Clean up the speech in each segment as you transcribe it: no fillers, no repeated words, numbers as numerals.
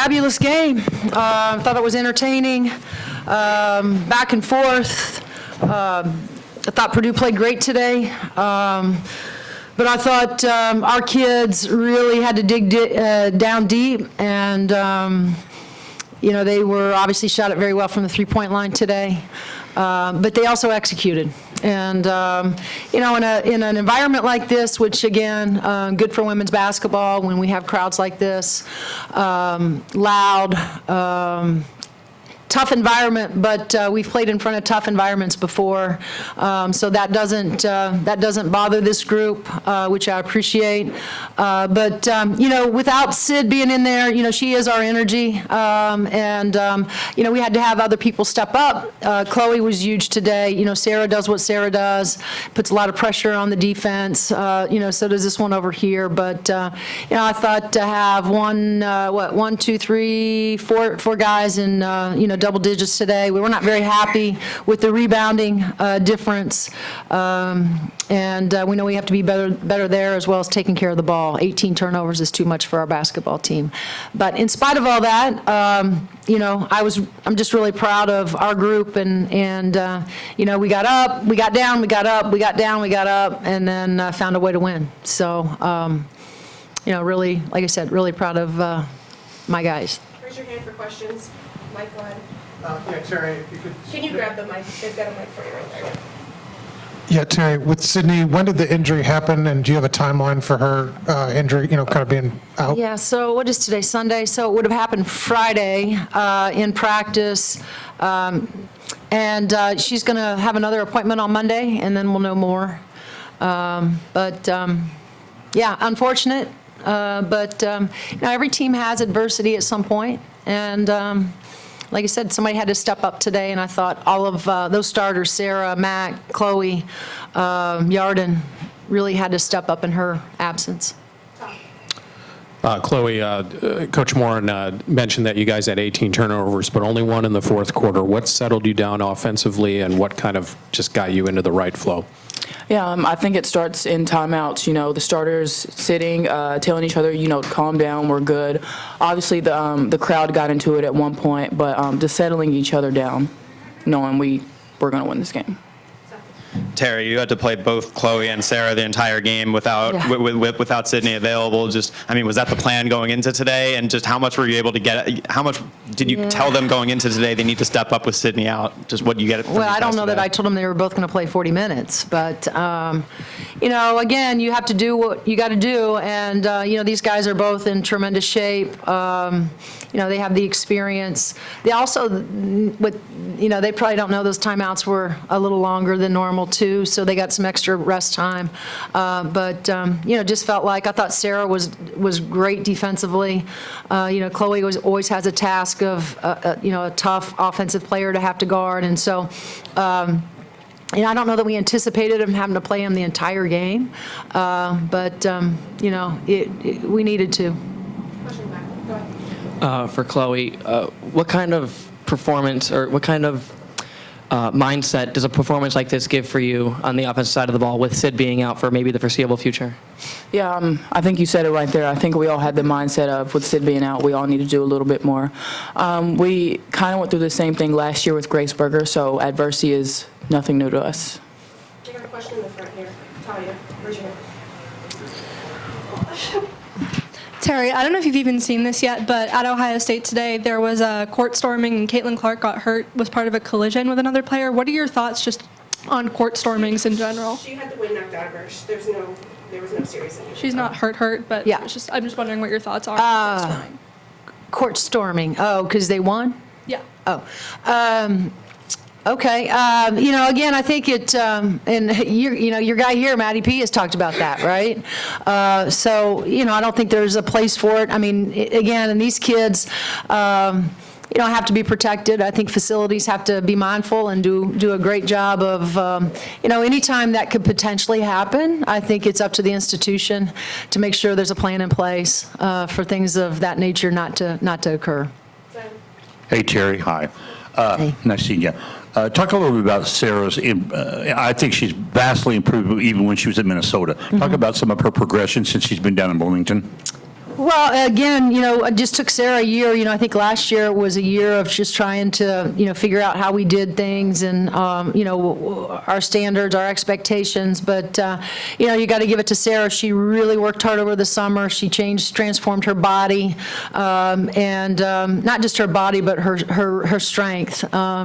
Fabulous game. Thought it was entertaining, back and forth. I thought Purdue played great today, but I thought our kids really had to dig down deep, and they were obviously shot it very well from the three-point line today, but they also executed. And, in an environment like this, which again, good for women's basketball when we have crowds like this, loud, tough environment, but we've played in front of tough environments before, so that doesn't bother this group, which I appreciate. But without Sid being in there, she is our energy, and we had to have other people step up. Chloe was huge today. Sara does what Sara does, puts a lot of pressure on the defense. So does this one over here. But I thought to have one, two, three, four guys in double digits today. We were not very happy with the rebounding difference, and we know we have to be better there, as well as taking care of the ball. 18 turnovers is too much for our basketball team. But in spite of all that, I'm just really proud of our group, and we got up, we got down, we got up, we got down, we got up, and then found a way to win. So, really, like I said, really proud of my guys. Raise your hand for questions. Mike, go ahead. Teri, if you could... Can you grab the mic? They've got a mic for you right there. Yeah, Teri, with Sydney, when did the injury happen, and do you have a timeline for her injury, kind of being out? Yeah, so what is today, Sunday? So it would have happened Friday in practice, and she's going to have another appointment on Monday, and then we'll know more. Yeah, unfortunate, but every team has adversity at some point, and like I said, somebody had to step up today, and I thought all of those starters, Sara, Mac, Chloe, Yarden, really had to step up in her absence. Chloe, Coach Moren mentioned that you guys had 18 turnovers, but only one in the fourth quarter. What settled you down offensively, and what kind of just got you into the right flow? Yeah, I think it starts in timeouts. The starters sitting, telling each other, calm down, we're good. Obviously, the crowd got into it at one point, but just settling each other down, knowing we're going to win this game. Teri, you had to play both Chloe and Sara the entire game without Sydney available. Was that the plan going into today? And just how much were you able to get? How much did you tell them going into today they need to step up with Sydney out? Just what you get? Well, I don't know that I told them they were both going to play 40 minutes, but again, you have to do what you got to do, and these guys are both in tremendous shape. They have the experience. They also, they probably don't know those timeouts were a little longer than normal too, so they got some extra rest time. Just felt like I thought Sara was great defensively. Chloe always has a task of a tough offensive player to have to guard, and so. I don't know that we anticipated him having to play him the entire game, but we needed to. Question back. Go ahead. For Chloe, what kind of performance or what kind of mindset does a performance like this give for you on the offensive side of the ball with Sid being out for maybe the foreseeable future? Yeah, I think you said it right there. I think we all had the mindset of, with Sid being out, we all need to do a little bit more. We kind of went through the same thing last year with Graceberger, so adversity is nothing new to us. We got a question in the front here. Talia, raise your hand. Teri, I don't know if you've even seen this yet, but at Ohio State today, there was a court storming, and Caitlin Clark got hurt, was part of a collision with another player. What are your thoughts just on court stormings in general? She had the wind knocked out of her. There was no serious injury. She's not hurt, but Yeah. I'm just wondering what your thoughts are on court storming. Court storming. Oh, because they won? Yeah. Oh. Okay. Again, I think it, and your guy here, Matty P, has talked about that, right? So, I don't think there's a place for it. Again, and these kids, have to be protected. I think facilities have to be mindful and do a great job of, anytime that could potentially happen, I think it's up to the institution to make sure there's a plan in place for things of that nature not to occur. Hey, Teri. Hi. Hey. Nice seeing you. Talk a little bit about Sara's. I think she's vastly improved even when she was at Minnesota. Talk about some of her progression since she's been down in Bloomington. Well, again, it just took Sara a year. I think last year was a year of just trying to, figure out how we did things and, our standards, our expectations. But, you got to give it to Sara. She really worked hard over the summer. She transformed her body, and not just her body, but her strength.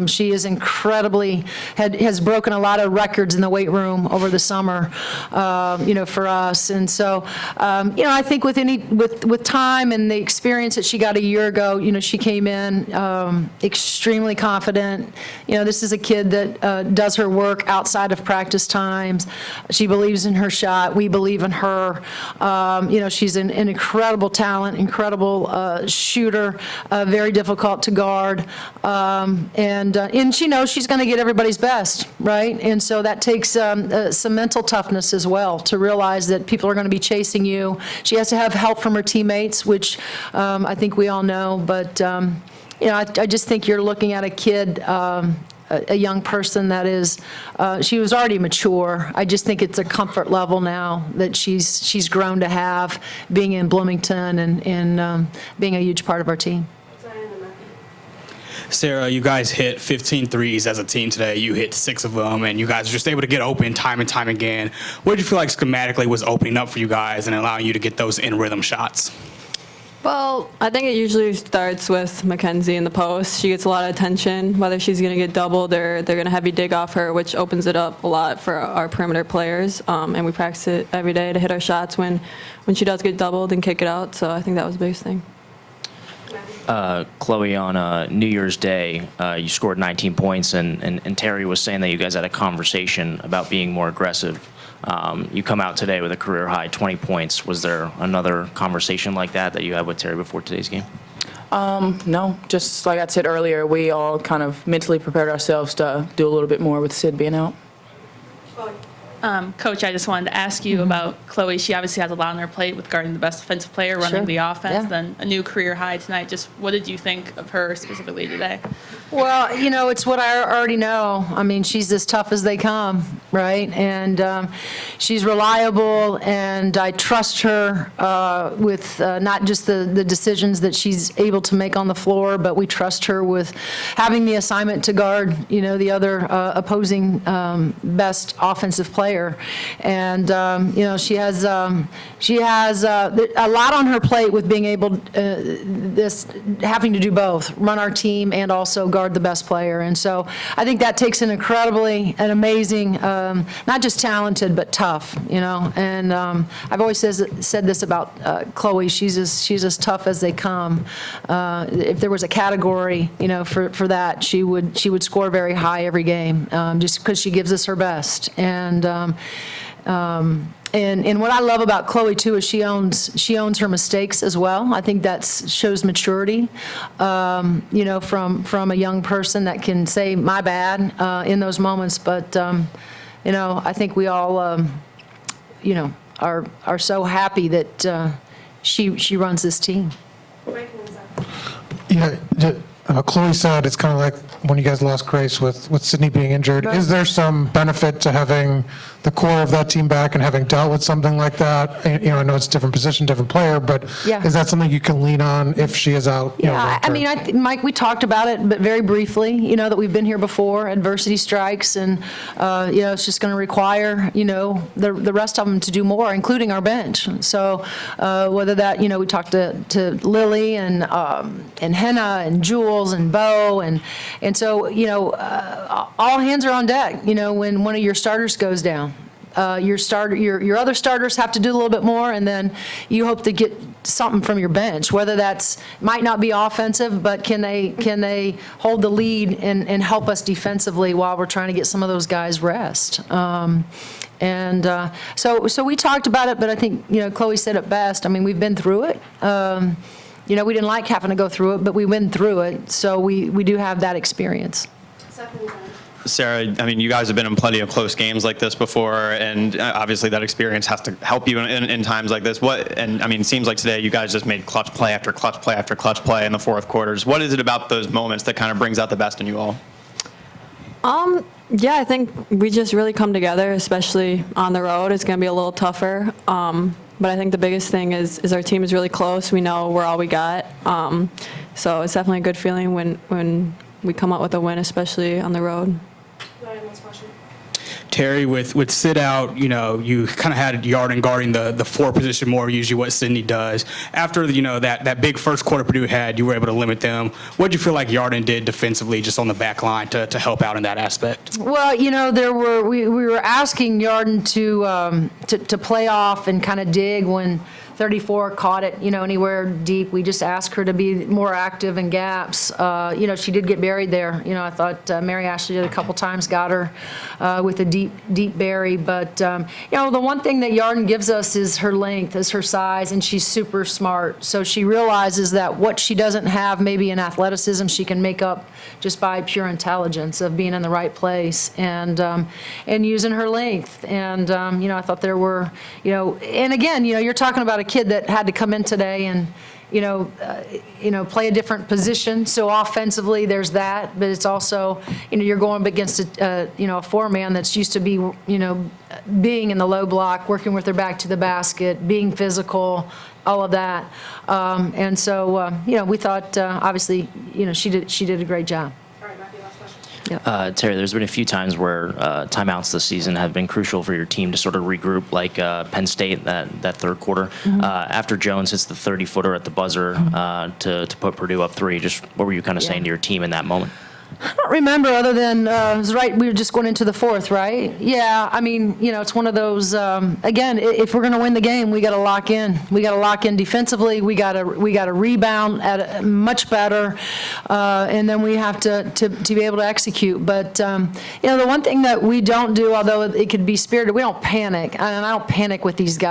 She is has broken a lot of records in the weight room over the summer, for us. And so, I think with time and the experience that she got a year ago, she came in extremely confident. This is a kid that does her work outside of practice times. She believes in her shot. We believe in her. She's an incredible talent, incredible shooter, very difficult to guard. And she knows she's going to get everybody's best, right? And so that takes some mental toughness as well to realize that people are going to be chasing you. She has to have help from her teammates, which I think we all know. But, I just think you're looking at a kid, a young person that is, she was already mature. I just think it's a comfort level now that she's grown to have, being in Bloomington and being a huge part of our team. Sara, you guys hit 15 threes as a team today. You hit 6 of them, and you guys were just able to get open time and time again. What did you feel like schematically was opening up for you guys and allowing you to get those in-rhythm shots? Well, I think it usually starts with Mackenzie in the post. She gets a lot of attention, whether she's going to get doubled or they're going to heavy dig off her, which opens it up a lot for our perimeter players. And we practice it every day to hit our shots when she does get doubled and kick it out. So I think that was the biggest thing. Chloe, on New Year's Day, you scored 19 points, and Teri was saying that you guys had a conversation about being more aggressive. You come out today with a career high 20 points. Was there another conversation like that you had with Teri before today's game? No, just like I said earlier, we all kind of mentally prepared ourselves to do a little bit more with Sid being out. Coach, I just wanted to ask you about Chloe. She obviously has a lot on her plate with guarding the best offensive player, running Sure. the offense, Yeah. then a new career high tonight. Just what did you think of her specifically today? Well, it's what I already know. I mean, she's as tough as they come, right? And she's reliable, and I trust her with not just the decisions that she's able to make on the floor, but we trust her with having the assignment to guard, the other opposing best offensive player. And, she has a lot on her plate with being able, having to do both, run our team and also guard the best player. And so I think that takes an amazing, not just talented, but tough, And I've always said this about Chloe. She's as tough as they come. If there was a category, for that, she would score very high every game, just because she gives us her best. And what I love about Chloe too is she owns her mistakes as well. I think that shows maturity, from a young person that can say my bad in those moments. But I think we all are so happy that she runs this team. Yeah, Chloe said it's kind of like when you guys lost Grace with Sydney being injured. Right. Is there some benefit to having the core of that team back and having dealt with something like that? And, I know it's a different position, different player, but Yeah. is that something you can lean on if she is out? Yeah, I mean, Mike, we talked about it, but very briefly, that we've been here before, adversity strikes, and, it's just going to require, the rest of them to do more, including our bench. So whether that, we talked to Lily and Henna and Jules and Bo, and so, all hands are on deck, when one of your starters goes down. Your other starters have to do a little bit more, and then you hope to get something from your bench, whether that's might not be offensive, but can they hold the lead and help us defensively while we're trying to get some of those guys rest. So we talked about it, but I think Chloe said it best. I mean, we've been through it. We didn't like having to go through it, but we went through it, so we do have that experience. Sara, I mean, you guys have been in plenty of close games like this before, and obviously that experience has to help you in times like this. It seems like today you guys just made clutch play after clutch play after clutch play in the fourth quarters. What is it about those moments that kind of brings out the best in you all? Yeah, I think we just really come together, especially on the road. It's going to be a little tougher. But I think the biggest thing is our team is really close. We know we're all we got. So it's definitely a good feeling when we come out with a win, especially on the road. Next question. Teri, with sit out, you kind of had Yarden guarding the 4 position more, usually what Sydney does. After, that big first quarter Purdue had, you were able to limit them. What did you feel like Yarden did defensively just on the back line to help out in that aspect? Well, we were asking Yarden to play off and kind of dig when 34 caught it, anywhere deep. We just asked her to be more active in gaps. She did get buried there. I thought Mary Ashley did a couple times, got her with a deep bury. But, the one thing that Yarden gives us is her length, is her size, and she's super smart. So she realizes that what she doesn't have maybe in athleticism, she can make up just by pure intelligence of being in the right place and using her length. And, I thought there were, and again, you're talking about a kid that had to come in today and, play a different position. So offensively, there's that, but it's also, you're going up against a 4-man that's used to be, being in the low block, working with their back to the basket, being physical, all of that. And so, we thought, obviously, she did a great job. All right, Matthew, last question. Teri, there's been a few times where timeouts this season have been crucial for your team to sort of regroup, like Penn State that third quarter. After Jones hits the 30-footer at the buzzer to put Purdue up 3, just what were you kind of saying to your team in that moment? I don't remember other than, it was right, we were just going into the 4th, right? Yeah, I mean, it's one of those, again, if we're going to win the game, we got to lock in. We got to lock in defensively. We got to rebound at much better, and then we have to be able to execute. But, the one thing that we don't do, although it could be spirited, we don't panic. And I don't panic with these guys.